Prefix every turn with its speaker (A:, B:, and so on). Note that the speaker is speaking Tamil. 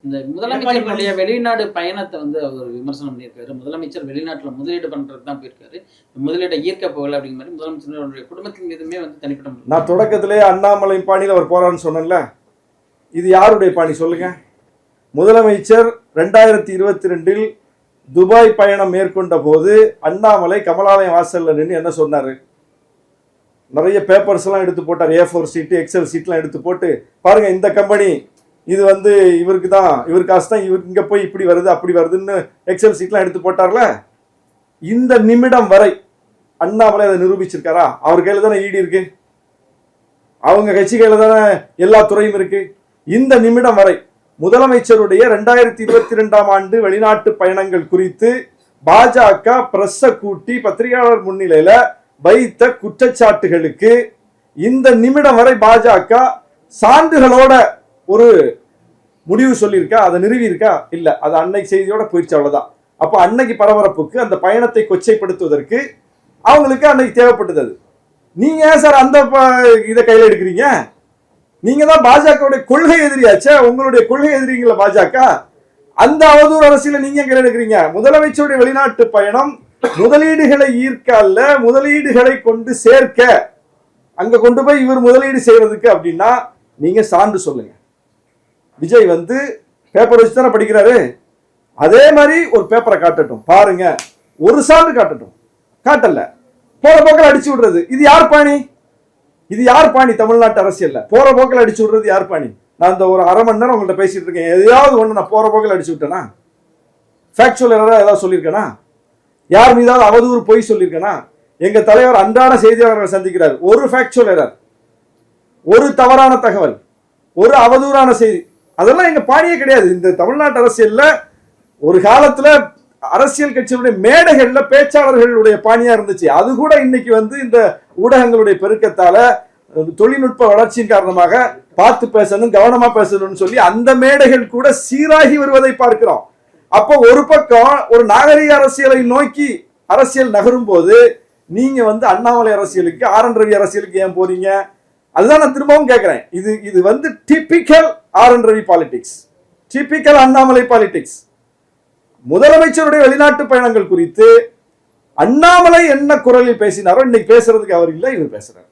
A: இந்த முதலமைச்சருடைய வெளிநாடு பயணத்தை வந்து அவர் விமர்சனம் பண்ணியிருக்காரு. முதலமைச்சர் வெளிநாட்டுல முதலீடு பண்றதுக்கு தான் போயிருக்காரு. முதலீடை ஈர்க்க போகல அப்படிங்கிற மாதிரி முதலமைச்சருடைய குடும்பத்தின் மீதுமே வந்து தனிப்பட்ட
B: நான் தொடக்கத்திலே அண்ணாமலை பாணியில் அவர் போறான்னு சொன்னேன்ல, இது யாருடைய பாணி சொல்லுங்க? முதலமைச்சர் 2022 துபாய் பயணம் மேற்கொண்ட போது அண்ணாமலை கமலாலயம் வாசல்ல நின்று என்ன சொன்னாரு? நிறைய பேப்பர்ஸ் எல்லாம் எடுத்து போட்டார். A4 சீட்டு, எக்ஸல் சீட்லாம் எடுத்து போட்டு, பாருங்க இந்த கம்பெனி இது வந்து இவருக்கு தான், இவர் காசு தான், இவருக்கு இங்க போய் இப்படி வருது அப்படி வருதுன்னு எக்ஸல் சீட்லாம் எடுத்து போட்டார்ல. இந்த நிமிடம் வரை அண்ணாமலை அதை நிரூபிச்சிருக்காரா? அவர் கையில தானே ஈடி இருக்கு, அவங்க கட்சி கையில தானே எல்லா துறையும் இருக்கு. இந்த நிமிடம் வரை முதலமைச்சருடைய 2022ஆம் ஆண்டு வெளிநாட்டு பயணங்கள் குறித்து பாஜக பிரஸ் கூட்டி பத்திரிகையாளர் முன்னிலையில வைத்த குற்றச்சாட்டுகளுக்கு இந்த நிமிடம் வரை பாஜக சான்றுகளோட ஒரு முடிவு சொல்லியிருக்கா? அதை நிறுவி இருக்கா? இல்ல, அது அன்னைக்கு செய்தியோட போயிடுச்சு, அவ்வளவுதான். அப்ப அன்னைக்கு பரபரப்புக்கு அந்த பயணத்தை கொச்சைப்படுத்துவதற்கு அவங்களுக்கு அன்னைக்கு தேவைப்பட்டது. நீங்க ஏன் சார் அந்த இதை கையில எடுக்கிறீங்க? நீங்க தான் பாஜகவுடைய கொள்கை எதிரியாச்சே, உங்களுடைய கொள்கை எதிரிங்கள பாஜக. அந்த அவதூறு அரசியல நீங்க கையில எடுக்கிறீங்க. முதலமைச்சருடைய வெளிநாட்டு பயணம் முதலீடுகளை ஈர்க்க அல்ல, முதலீடுகளை கொண்டு சேர்க்க, அங்க கொண்டு போய் இவர் முதலீடு செய்யறதுக்கு அப்படின்னா நீங்க சான்று சொல்லுங்க. விஜய் வந்து பேப்பர் வச்சு தானே படிக்கிறாரு, அதே மாதிரி ஒரு பேப்பரை காட்டட்டும், பாருங்க, ஒரு சான்று காட்டட்டும். காட்டல, போற போக்கில் அடிச்சு விடுறது. இது யார் பாணி? இது யார் பாணி? தமிழ்நாட்டு அரசியல்ல போற போக்கில் அடிச்சு விடுறது யார் பாணி? நான் இந்த ஒரு அரை மணி நேரம் உங்கள்கிட்ட பேசிட்டு இருக்கேன், எதையாவது ஒண்ணு நான் போற போக்கில் அடிச்சு விட்டேனா? ஃபேக்சுவல் எரரா ஏதாவது சொல்லியிருக்கேனா? யார் மீதாவது அவதூறு பொய் சொல்லியிருக்கேனா? எங்க தலைவர் அன்றாட செய்தியாளர்கள் சந்திக்கிறார், ஒரு ஃபேக்சுவல் எரர், ஒரு தவறான தகவல், ஒரு அவதூறான செய்தி, அதெல்லாம் எங்க பாணியே கிடையாது. இந்த தமிழ்நாட்டு அரசியல்ல ஒரு காலத்துல அரசியல் கட்சிகளுடைய மேடைகள்ல பேச்சாளர்களுடைய பாணியா இருந்துச்சு. அது கூட இன்னைக்கு வந்து இந்த ஊடகங்களுடைய பெருக்கத்தால, தொழில்நுட்ப வளர்ச்சியின் காரணமாக பார்த்து பேசணும், கவனமா பேசணும்னு சொல்லி அந்த மேடைகள் கூட சீராகி வருவதை பார்க்கிறோம். அப்போ ஒரு பக்கம் ஒரு நாகரிக அரசியலை நோக்கி அரசியல் நகரும் போது நீங்க வந்து அண்ணாமலை அரசியலுக்கு, RN ரவி அரசியலுக்கு ஏன் போறீங்க? அதுதான் நான் திரும்பவும் கேட்கிறேன். இது வந்து typical RN Ravi politics, typical Annamalai politics. முதலமைச்சருடைய வெளிநாட்டு பயணங்கள் குறித்து அண்ணாமலை என்ன குரலில் பேசினாரோ இன்னைக்கு பேசுறதுக்கு அவர் இல்லை, இவர் பேசுறாரு.